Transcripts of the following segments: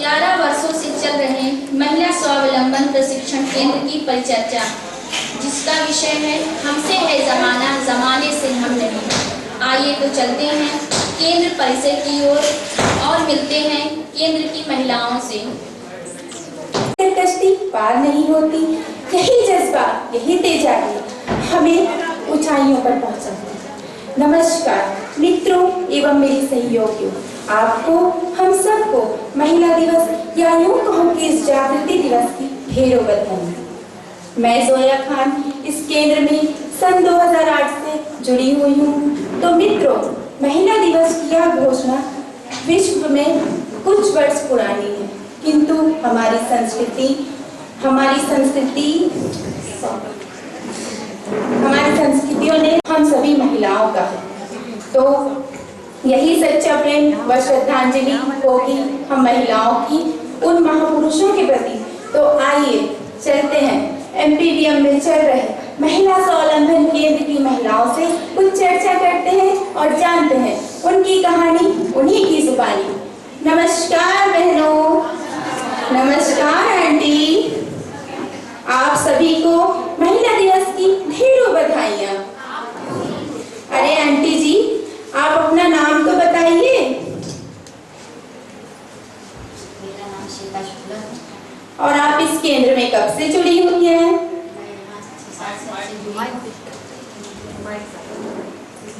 11 वर्षों से चल रहे महिला स्वावलंबन प्रशिक्षण केंद्र की परिचर्चा, जिसका विषय है हमसे है जमाना, जमाने से हम नहीं। आइए तो चलते हैं केंद्र परिसर की ओर और मिलते हैं केंद्र की महिलाओं से। कश्ती पार नहीं होती, यही जज्बा, यही तेजाबी हमें ऊंचाइयों पर पहुंचाती है। नमस्कार मित्रों एवं मेरी सहयोगियों, आपको हम सबको महिला दिवस या यूं कहूं कि इस जागृति दिवस की ढेरों बधाई। मैं जोया खान इस केंद्र में सन 2008 से जुड़ी हुई हूँ। तो मित्रों, महिला दिवस की यह घोषणा विश्व में कुछ वर्ष पुरानी है, किंतु हमारी संस्कृतियों ने हम सभी महिलाओं का है। तो यही सच्चा प्रेम व श्रद्धांजलि होगी हम महिलाओं की उन महापुरुषों के प्रति। तो आइए चलते हैं एमपीवीएम में चल रहे महिला स्वावलंबन केंद्र की महिलाओं से कुछ चर्चा करते हैं और जानते हैं उनकी कहानी, उन्हीं की जुबानी। नमस्कार बहनों, नमस्कार आंटी, आप सभी को महिला दिवस की ढेरों बधाइयाँ। अरे आंटी जी, आप अपना नाम तो बताइए। मेरा नाम श्वेता शुक्ला है और आप इस केंद्र में कब से जुड़ी हुई हैं?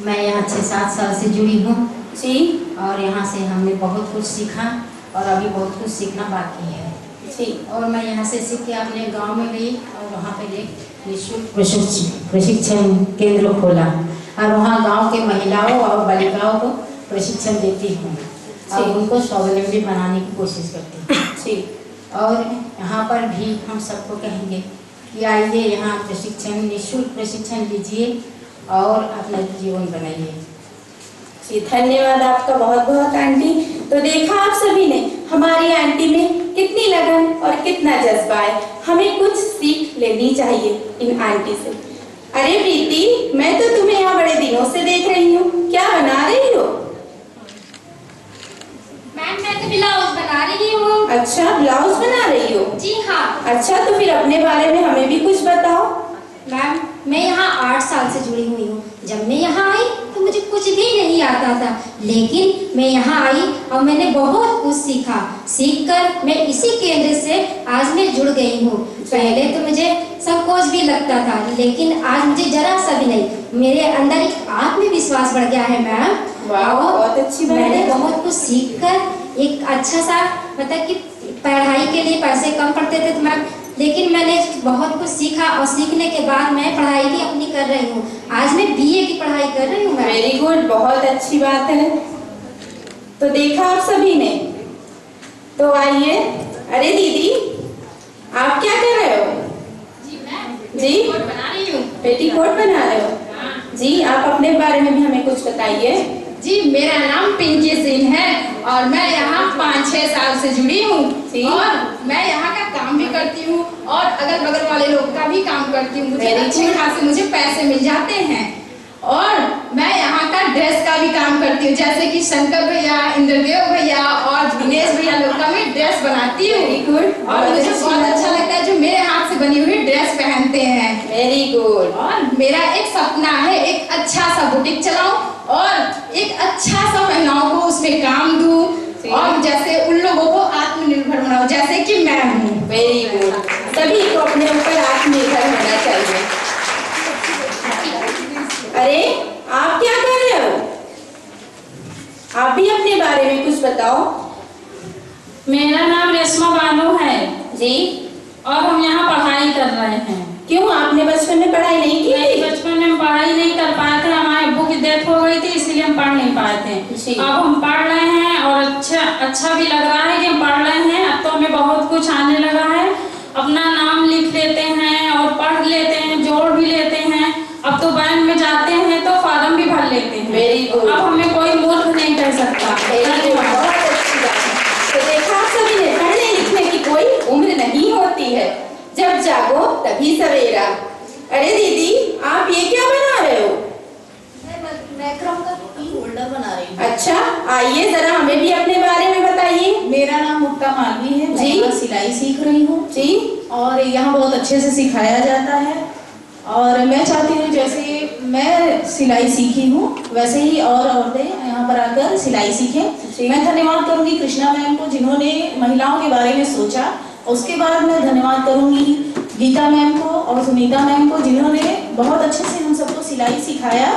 मैं यहाँ 6-7 साल से जुड़ी हूँ जी। और यहाँ से हमने बहुत कुछ सीखा और अभी बहुत कुछ सीखना बाकी है जी। और मैं यहाँ से सीख के अपने गांव में गई और वहाँ पे एक निःशुल्क प्रशिक्षण केंद्र खोला और वहाँ गांव के महिलाओं और बालिकाओं को प्रशिक्षण देती हूँ और उनको स्वावलंबी बनाने की कोशिश करती हूँ। जी। और यहाँ पर भी हम सबको कहेंगे कि आइए यहाँ प्रशिक्षण, निःशुल्क प्रशिक्षण लीजिए और अपना जीवन बनाइए। जी, धन्यवाद आपका बहुत बहुत आंटी। तो देखा आप सभी ने हमारी आंटी में कितनी लगन और कितना जज्बा है। हमें कुछ सीख लेनी चाहिए इन आंटी से। अरे प्रीति, मैं तो तुम्हें यहाँ बड़े दिनों से देख रही हूँ, क्या बना रही हो? मैम, मैं तो ब्लाउज बना रही हूँ। अच्छा, ब्लाउज बना रही हो? जी हाँ। अच्छा, तो फिर अपने बारे में हमें भी कुछ बताओ। मैम, मैं यहाँ 8 साल से जुड़ी हुई हूँ। जब मैं यहाँ आई तो मुझे कुछ भी नहीं आता था, लेकिन मैं यहाँ आई और मैंने बहुत कुछ सीखा। सीखकर मैं इसी केंद्र से आज मैं जुड़ गई हूँ। पहले तो मुझे संकोच भी लगता था, लेकिन आज मुझे जरा सा भी नहीं, मेरे अंदर एक आत्मविश्वास बढ़ गया है मैम। वाह, बहुत अच्छी बात है। मैंने बहुत कुछ सीखकर एक अच्छा सा, मतलब कि पढ़ाई के लिए पैसे कम पड़ते थे तो मैम, लेकिन मैंने बहुत कुछ सीखा और सीखने के बाद मैं पढ़ाई भी अपनी कर रही हूँ। आज मैं बीए की पढ़ाई कर रही हूँ। वेरी गुड, बहुत अच्छी बात है। तो देखा आप सभी ने। तो आइए, अरे दीदी, आप क्या कर रहे हो? जी मैम, जी, पेटीकोट बना रही हूँ। पेटीकोट बना रहे हो? जी, आप अपने बारे में भी हमें कुछ बताइए। जी, मेरा नाम पिंकी सिंह है और मैं यहाँ 5-6 साल से जुड़ी हूँ और मैं यहाँ का काम भी करती हूँ और अगल बगल वाले लोग का भी काम करती हूँ। मुझे अच्छे खासे मुझे पैसे मिल जाते हैं और मैं यहाँ का ड्रेस का भी काम करती हूँ, जैसे कि शंकर भैया, इंद्रदेव भैया और दिनेश भैया लोग का मैं ड्रेस बनाती हूँ। वेरी गुड, और मुझे बहुत अच्छा लगता है जो मेरे हाथ से बनी हुई ड्रेस पहनते हैं। Very good. और मेरा एक सपना है एक अच्छा सा बुटीक चलाऊं और एक अच्छा सा महिलाओं को उसमें काम दूं और जैसे उन लोगों को आत्मनिर्भर बनाऊं जैसे कि मैं हूँ। वेरी गुड, सभी को अपने ऊपर आत्मनिर्भर होना चाहिए। अरे आप क्या कर रहे हो? आप भी अपने बारे में कुछ बताओ। मेरा नाम रेशमा बानो है जी। और हम यहाँ पढ़ाई कर रहे हैं। क्यों, आपने बचपन में पढ़ाई नहीं की थी? बचपन में हम पढ़ाई नहीं कर पाए थे, हमारे अब्बू की डेथ हो गई थी, इसलिए हम पढ़ नहीं पाए थे। अब हम पढ़ रहे हैं और अच्छा भी लग रहा है कि हम पढ़ रहे हैं। अब तो हमें बहुत कुछ आने लगा है, अपना नाम लिख लेते हैं और पढ़ लेते हैं, जोड़ भी लेते हैं। अब तो बैंक में जाते हैं तो फॉर्म भी भर लेते हैं। Very good. अब हमें कोई मूर्ख नहीं कह सकता। बहुत अच्छी बात है। तो देखा आप सभी ने, पढ़ने लिखने की कोई उम्र नहीं होती है, जब जागो तभी सवेरा। अरे दीदी, आप ये क्या बना रहे हो? मैक्रम का होल्डर स्वेटर बना रही हूँ। अच्छा, आइए जरा हमें भी अपने बारे में बताइए। मेरा नाम मुक्ता मालवी है, मैं जी। यहाँ सिलाई सीख रही हूँ जी। और यहाँ बहुत अच्छे से सिखाया जाता है और मैं चाहती हूँ जैसे मैं सिलाई सीखी हूँ वैसे ही और औरतें यहाँ पर आकर सिलाई सीखें। मैं धन्यवाद करूँगी कृष्णा मैम को जिन्होंने महिलाओं के बारे में सोचा। उसके बाद मैं धन्यवाद करूँगी गीता मैम को और सुनीता मैम को जिन्होंने बहुत अच्छे से हम सबको सिलाई सिखाया।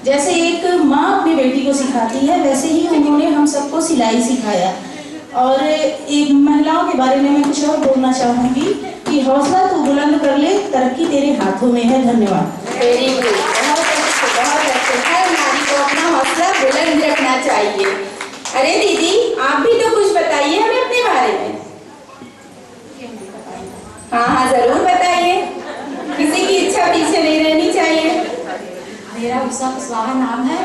जैसे एक माँ अपनी बेटी को सिखाती है वैसे ही उन्होंने हम सबको सिलाई सिखाया। और एक महिलाओं के बारे में मैं कुछ और बोलना चाहूँगी कि हौसला तू बुलंद कर ले, तरक्की तेरे हाथों में है। धन्यवाद। वेरी गुड, बहुत अच्छे, बहुत अच्छे। हर नारी को अपना हौसला बुलंद रखना चाहिए। अरे दीदी, आप भी तो कुछ बताइए हमें अपने बारे में। हाँ हाँ, जरूर बताइए, किसी की इच्छा पीछे नहीं रहनी चाहिए। मेरा उषा कुशवाहा नाम है।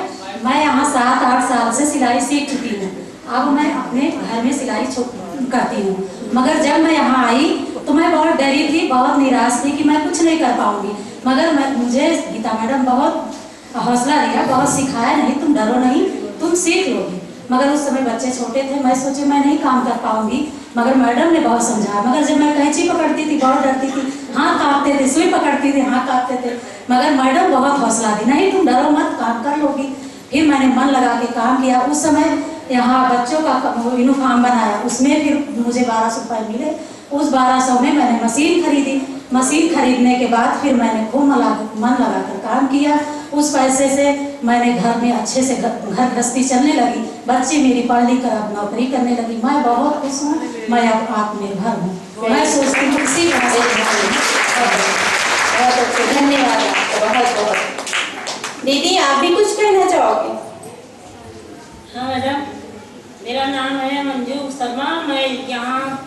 मैं यहाँ 7-8 साल से सिलाई सीख चुकी हूँ। अब मैं अपने घर में सिलाई करती हूँ, मगर जब मैं यहाँ आई तो मैं बहुत डरी थी, बहुत निराश थी कि मैं कुछ नहीं कर पाऊंगी। मगर मुझे गीता मैडम बहुत हौसला दिया, बहुत सिखाया, नहीं तुम डरो नहीं, तुम सीख लोगी। मगर उस समय बच्चे छोटे थे, मैं सोचे मैं नहीं काम कर पाऊंगी, मगर मैडम ने बहुत समझाया। मगर जब मैं कैंची पकड़ती थी बहुत डरती थी, हाथ कांपते थे, सुई पकड़ती थी हाथ कांपते थे, मगर मैडम बहुत हौसला दी, नहीं तुम डरो मत, काम कर लोगी। फिर मैंने मन लगा के काम किया। उस समय यहाँ बच्चों का यूनिफॉर्म बनाया, उसमें फिर मुझे 1200 रुपये मिले। उस 1200 में मैंने मशीन खरीदी। मशीन खरीदने के बाद फिर मैंने खूब मन लगा कर काम किया। उस पैसे से मैंने घर में अच्छे से घर गृहस्थी चलने लगी। बच्ची मेरी पढ़ लिख कर अब नौकरी करने लगी। मैं बहुत खुश हूँ, मैं अब आत्मनिर्भर हूँ। मैं सोचती हूँ इसी तरह से। बहुत अच्छे, धन्यवाद आपको, बहुत बहुत। दीदी, आप भी कुछ कहना चाहोगे? हाँ मैडम, मेरा नाम है मंजू शर्मा। मैं यहाँ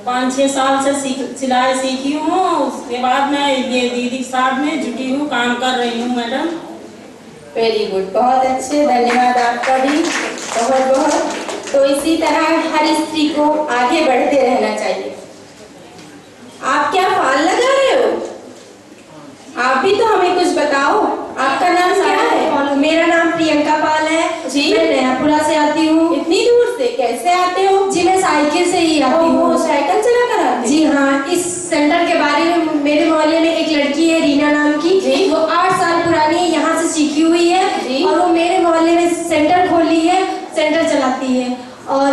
5-6 साल से सिलाई सीखी हूँ। उसके बाद मैं ये दीदी के साथ में जुटी हूँ, काम कर रही हूँ मैडम। वेरी गुड, बहुत अच्छे, धन्यवाद आपका भी बहुत बहुत। तो इसी तरह हर स्त्री को आगे बढ़ते रहना चाहिए। आप क्या फाल लगा रहे हो? आप भी तो हमें कुछ बताओ। आपका नाम क्या है? मेरा नाम प्रियंका पाल है जी। मैं नयापुरा से आती हूँ। इतनी दूर से कैसे आते हो? जी, मैं साइकिल से ही आती हूँ। साइकिल चला कर आते? जी हाँ। इस सेंटर के बारे में मेरे मोहल्ले में एक लड़की है रीना नाम की, जी। वो 8 साल पुरानी है, यहाँ से सीखी हुई है जी। और वो मेरे मोहल्ले में सेंटर खोली है, सेंटर चलाती है और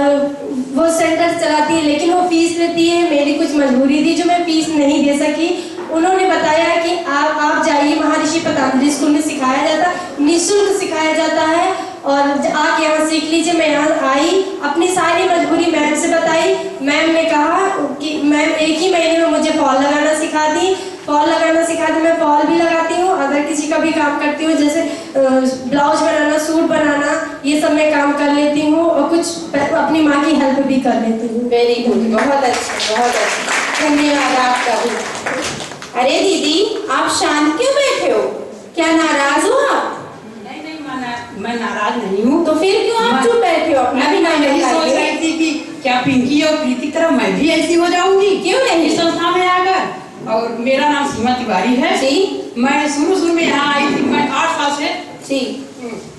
वो सेंटर चलाती है, लेकिन वो फीस लेती है। मेरी कुछ मजबूरी थी जो मैं फीस नहीं दे सकी। उन्होंने बताया कि आप जाइए, महर्षि पतंजलि स्कूल में सिखाया जाता, निःशुल्क सिखाया जाता है और आप यहाँ सीख लीजिए। मैं यहाँ आई, अपनी सारी मजबूरी मैम से बताई। मैम ने कहा कि मैम 1 ही महीने में मुझे फॉल लगाना सिखा दी। फॉल लगाना सिखा दी, मैं फॉल भी लगाती हूँ, अगर किसी का भी काम करती हूँ, जैसे ब्लाउज बनाना, सूट बनाना, ये सब मैं काम कर लेती हूँ और कुछ अपनी माँ की हेल्प भी कर लेती हूँ। वेरी गुड, बहुत अच्छा, बहुत अच्छा, धन्यवाद आपका भी। अरे दीदी, आप शांत क्यों बैठे हो? क्या नाराज हो आप? नहीं, मैं नाराज नहीं हूँ। तो फिर क्यों आप चुप बैठे हो? अपना भी नाम नहीं सोच बताइए। रही थी कि क्या पिंकी और प्रीति की तरह मैं भी ऐसी हो जाऊंगी क्यों नहीं? इस संस्था में आकर। और मेरा नाम सीमा तिवारी है जी। मैं शुरू में यहाँ आई थी। मैं 8 साल से जी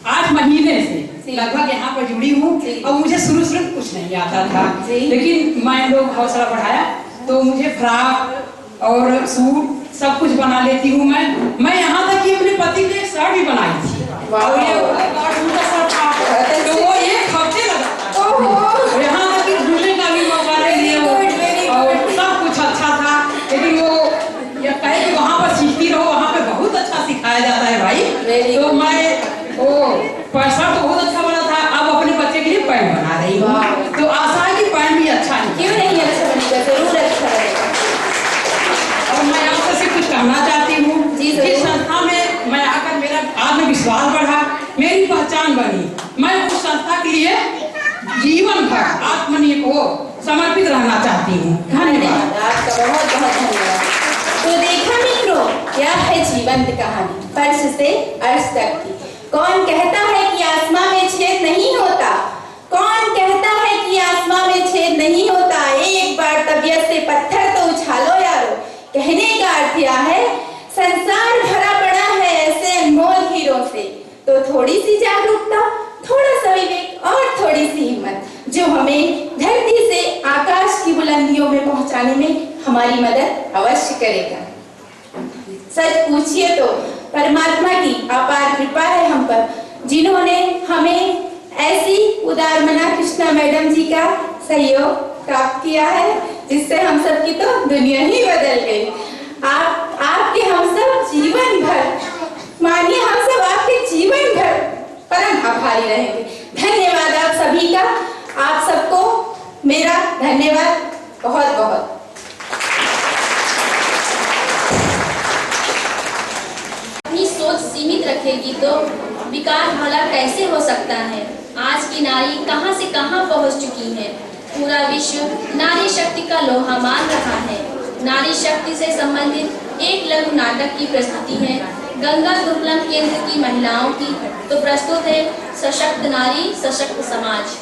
8 महीने से लगभग यहाँ पर जुड़ी हूँ और मुझे शुरू में कुछ नहीं आता था, लेकिन मैं लोग हौसला बढ़ाया तो मुझे फ्रॉक और सूट सब कुछ बना लेती हूँ। मैं यहाँ तक कि अपने पति के शर्ट भी बनाई थी और ये शर्ट था तो वो 1 हफ्ते लगा था। यहाँ तक कि झूलने का भी मौका नहीं दिया और सब कुछ अच्छा था। लेकिन वो ये कहे कि वहाँ पर सीखती रहो, वहाँ पे बहुत अच्छा सिखाया जाता है भाई। तो मैं वो शर्ट तो बहुत अच्छा बना था, अब अपने बच्चे के लिए पैंट बना रही हूँ। तो आशा है कि पैंट भी अच्छा है। क्यों नहीं अच्छा बनेगा? जरूर अच्छा बनेगा। और मैं आपसे कुछ कहना चाहती हूँ। इस संस्था में मैं आकर मेरा आत्मविश्वास बढ़ा, मेरी पहचान बनी। मैं उस संस्था के लिए जीवन भर आत्मनिर्भर समर्पित रहना चाहती हूँ। धन्यवाद आपका, बहुत बहुत धन्यवाद। तो देखा मित्रों, क्या है जीवंत कहानी, फर्श से अर्श तक की। कौन कहता है कि आसमां में छेद नहीं होता? कौन कहता है कि आसमां में छेद नहीं होता? एक बार तबीयत से पत्थर तो उछालो यारो। कहने का अर्थ यह है, संसार भरा पड़ा है ऐसे अनमोल हीरों से, तो थोड़ी सी जागरूकता, बुलंदियों में पहुंचाने में हमारी मदद अवश्य करेगा। सच पूछिए तो परमात्मा की अपार कृपा है हम पर, जिन्होंने हमें ऐसी उदार मना कृष्णा मैडम जी का सहयोग प्राप्त किया है, जिससे हम सब की तो दुनिया ही बदल गई। आपके हम सब जीवन भर, मानिए हम सब आपके जीवन भर परम आभारी रहेंगे। धन्यवाद आप सभी का, आप सबको मेरा धन्यवाद बहुत बहुत। अपनी सोच सीमित रखेगी तो विकास भला कैसे हो सकता है। आज की नारी कहां से कहां पहुंच चुकी है। पूरा विश्व नारी शक्ति का लोहा मान रहा है। नारी शक्ति से संबंधित एक लघु नाटक की प्रस्तुति है गंगा गुरुकुलम केंद्र की महिलाओं की। तो प्रस्तुत है सशक्त नारी सशक्त समाज।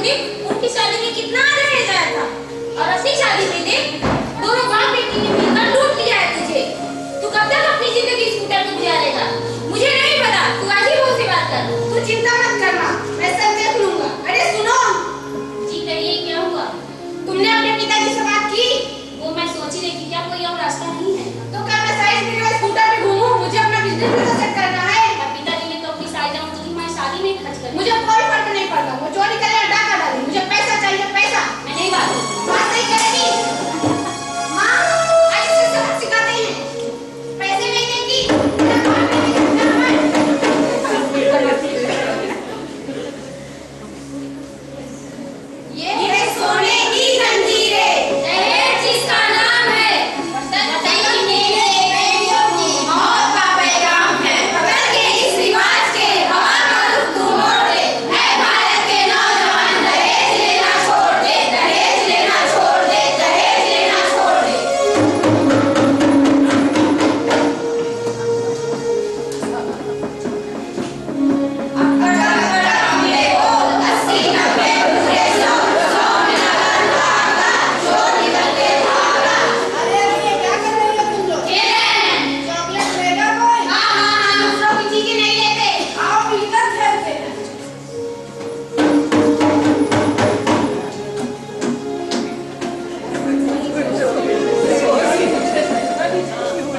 होगी उनकी शादी में कितना दहेज आया था, और अपनी शादी में देख दोनों बाप बेटी ने मिलकर लूट लिया है तुझे। तू कब तक अपनी जिंदगी स्कूटर में गुजारेगा? मुझे नहीं पता, तू आज ही मुझसे बात कर। तू चिंता मत करना, मैं सब देख लूंगा। अरे सुनो। जी कहिए, क्या हुआ? तुमने अपने पिताजी से बात की? वो मैं सोच ही रही थी, क्या कोई और रास्ता नहीं है? तो क्या मैं सारी जिंदगी स्कूटर पे घूमूं? मुझे अपना बिजनेस भी तो सेट करना है। पिताजी ने तो अपनी सारी जमा हमारी शादी में खर्च कर दी। मुझे कोई फर्क नहीं पड़ता, वो चोरी करे या डाका डाले, मुझे पैसा चाहिए, पैसा। मैं नहीं बात बात नहीं करेगी। माँ ऐसे सबक सिखाते हैं, पैसे नहीं देगी ना बात नहीं करना है। ये सोने की जंजीरें, दहेज जिसका नाम है, बताइए मेरे मौत का पैगाम है। बदल के इस रिवाज के हवा का रुख तू मोड़ दे। है भारत के नौजवान, दहेज लेना छोड़ दे, दहेज लेना छोड़ दे, दहेज लेना छोड़ दे।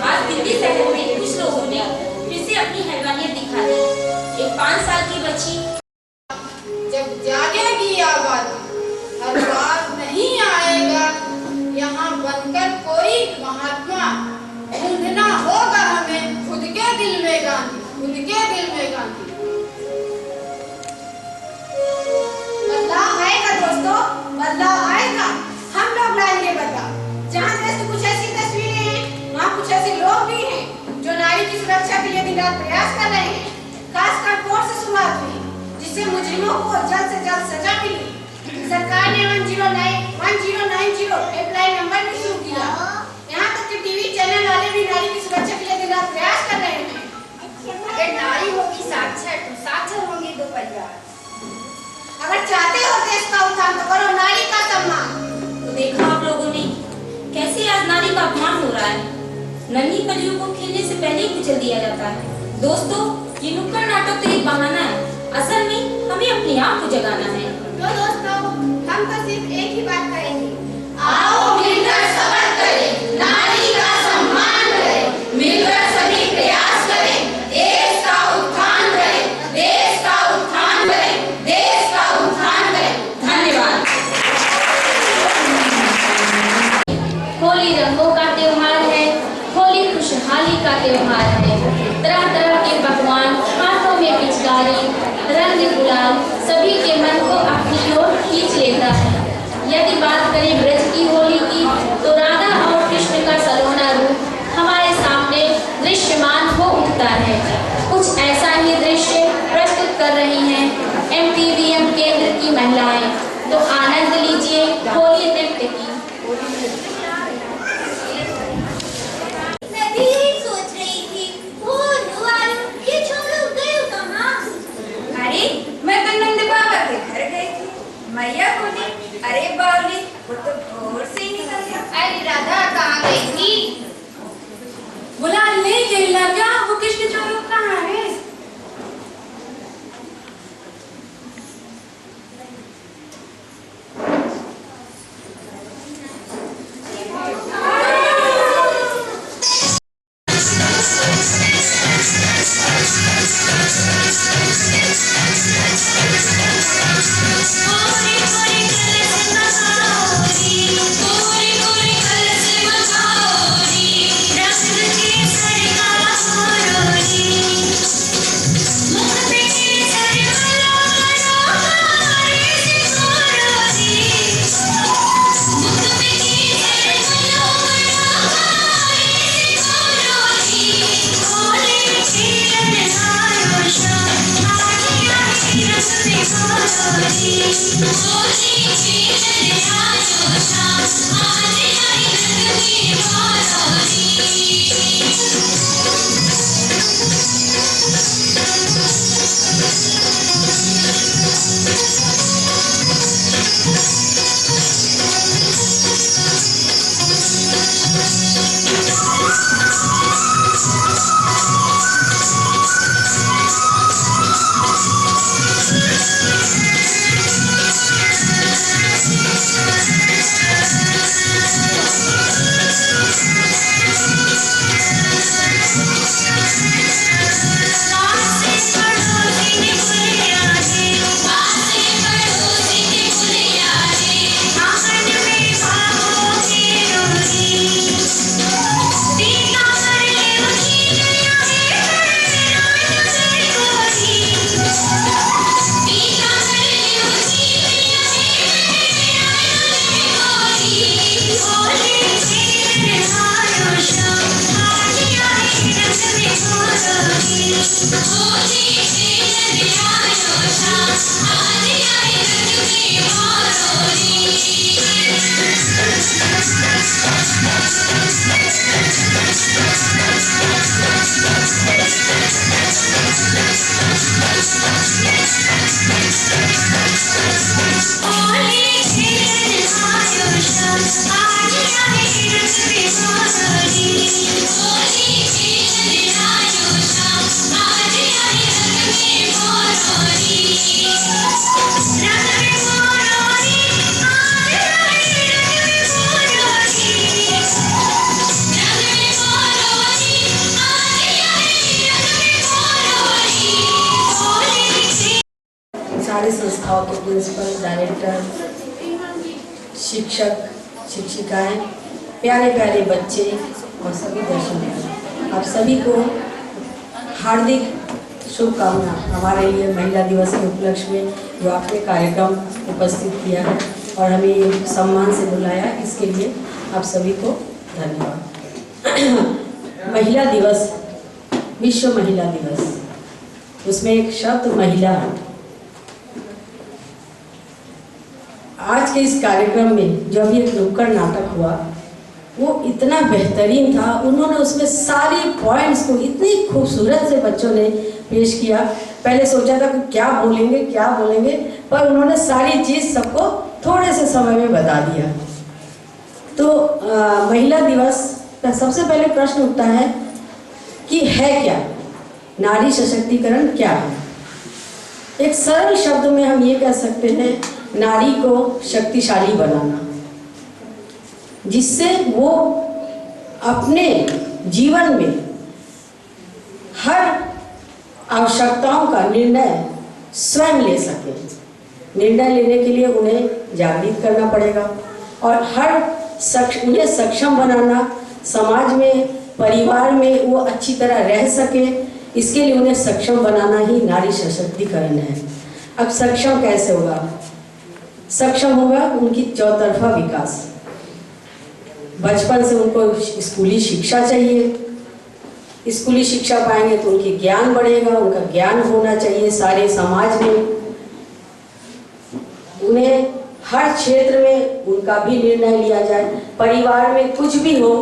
आज दिल्ली शहर में कुछ लोगों ने फिर से अपनी हैवानियत दिखा दी। एक 5 साल की बच्ची जब जागेगी आबादी, हर बार नहीं आएगा यहाँ बनकर कोई महात्मा। ढूंढना होगा हमें खुद के दिल में गांधी, खुद के दिल में गांधी। बदलाव आएगा दोस्तों, बदलाव आएगा। हम लोग लाएंगे बदलाव। जहाँ देश में कुछ ऐसी तस्वीरें हैं, वहाँ कुछ ऐसे लोग भी हैं जो नारी की सुरक्षा के लिए दिन रात प्रयास कर रहे हैं। खासकर कोर्ट से शुरुआत हुई, जिससे मुजरिमों को जल्द से जल्द सजा मिली। सरकार ने 1090 हेल्पलाइन नंबर भी शुरू किया। यहाँ तक कि टीवी चैनल वाले भी नारी की सुरक्षा के लिए दिन रात प्रयास कर रहे हैं। अगर नारी होगी साक्षर तो साक्षर होंगे 2 परिवार। अगर चाहते हो देश का उत्थान तो करो नारी का सम्मान। तो देखा आप लोगों ने कैसे आज नारी का अपमान हो रहा है। नन्ही कलियों को खेलने से पहले ही कुचल दिया जाता है। दोस्तों, ये नुक्कड़ नाटक तो एक बहाना है, असल में हमें अपनी आँख को जगाना है। तो दोस्तों, हम तो सिर्फ एक ही बात करेंगे। आओ मिलकर सबर करें, नारी का सम्मान करें, मिलकर सभी प्रयास करें, देश का उत्थान करें, देश का उत्थान करें, देश का उत्थान करें। धन्यवाद। होली रंगों का त्योहार है, होली खुशहाली का त्योहार है। तरह तरह के पकवान, हाथों में पिचकारी, रंग गुलाल सभी के मन को अपनी ओर खींच लेता है। यदि बात करें ब्रज की होली की, तो राधा और कृष्ण का सलोना रूप हमारे सामने दृश्यमान हो उठता है। कुछ ऐसा ही दृश्य प्रस्तुत कर रही हैं MTVM केंद्र की महिलाएं। तो आनंद लीजिए होली नृत्य की। मैं भी यही सोच रही थी, वो नुआरू ये छोड़ो गए कहाँ? अरे मैं तो नंद बाबा के घर गई थी। मैया बोली, अरे बावली वो तो भोर से ही निकल गया। अरे राधा कहाँ गई थी? बुला ले गई क्या? वो कृष्ण चोरू कहाँ है? संस्थाओं के प्रिंसिपल, डायरेक्टर, शिक्षक, शिक्षिकाएं, प्यारे प्यारे बच्चे और सभी दर्शक, आप सभी को हार्दिक शुभकामना। हमारे लिए महिला दिवस के उपलक्ष्य में जो आपने कार्यक्रम उपस्थित किया है और हमें ये सम्मान से बुलाया, इसके लिए आप सभी को धन्यवाद। महिला दिवस, विश्व महिला दिवस, उसमें एक शब्द महिला। आज के इस कार्यक्रम में जो अभी एक नुक्कड़ नाटक हुआ वो इतना बेहतरीन था। उन्होंने उसमें सारी पॉइंट्स को इतनी खूबसूरत से बच्चों ने पेश किया। पहले सोचा था कि क्या बोलेंगे, पर उन्होंने सारी चीज़ सबको थोड़े से समय में बता दिया। तो महिला दिवस का सबसे पहले प्रश्न उठता है कि है क्या, नारी सशक्तिकरण क्या है। एक सरल शब्द में हम ये कह सकते हैं, नारी को शक्तिशाली बनाना, जिससे वो अपने जीवन में हर आवश्यकताओं का निर्णय स्वयं ले सके। निर्णय लेने के लिए उन्हें जागृत करना पड़ेगा और उन्हें सक्षम बनाना, समाज में, परिवार में वो अच्छी तरह रह सके, इसके लिए उन्हें सक्षम बनाना ही नारी सशक्तिकरण है। अब सक्षम कैसे होगा? सक्षम होगा उनकी चौतरफा विकास। बचपन से उनको स्कूली शिक्षा चाहिए। स्कूली शिक्षा पाएंगे तो उनकी ज्ञान बढ़ेगा, उनका ज्ञान होना चाहिए सारे समाज में। उन्हें हर क्षेत्र में उनका भी निर्णय लिया जाए। परिवार में कुछ भी हो,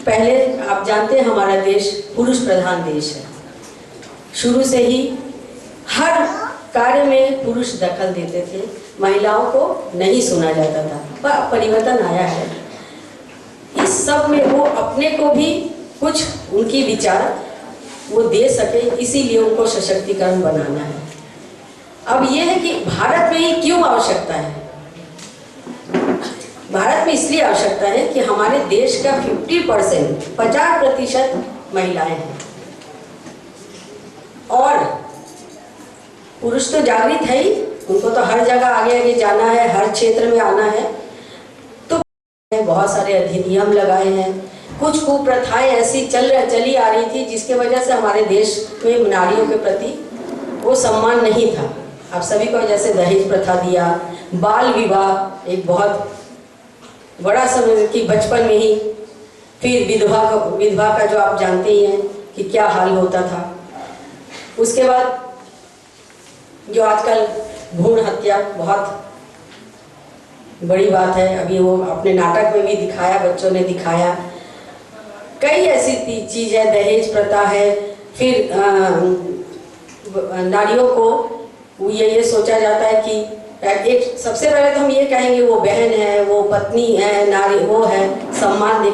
पहले आप जानते हैं हमारा देश पुरुष प्रधान देश है। शुरू से ही हर कार्य में पुरुष दखल देते थे, महिलाओं को नहीं सुना जाता था। पर परिवर्तन आया है इस सब में। वो अपने को भी कुछ उनकी विचार वो दे सके, इसीलिए उनको सशक्तिकरण बनाना है। अब ये है कि भारत में ही क्यों आवश्यकता है? भारत में इसलिए आवश्यकता है कि हमारे देश का 50% महिलाएं हैं और पुरुष तो जागृत है ही, उनको तो हर जगह आगे आगे जाना है, हर क्षेत्र में आना है। तो बहुत सारे अधिनियम लगाए हैं। कुछ कुप्रथाएं ऐसी चली आ रही थी जिसके वजह से हमारे देश में नारियों के प्रति वो सम्मान नहीं था। आप सभी को जैसे दहेज प्रथा दिया, बाल विवाह एक बहुत बड़ा समय कि बचपन में ही, फिर विधवा का जो आप जानते ही हैं कि क्या हाल होता था। उसके बाद जो आजकल भ्रूण हत्या बहुत बड़ी बात है। अभी वो अपने नाटक में भी दिखाया, बच्चों ने दिखाया। कई ऐसी चीज है, दहेज प्रथा है। फिर नारियों को ये सोचा जाता है कि एक सबसे पहले तो हम ये कहेंगे वो बहन है, वो पत्नी है, नारी वो है, सम्मान दे।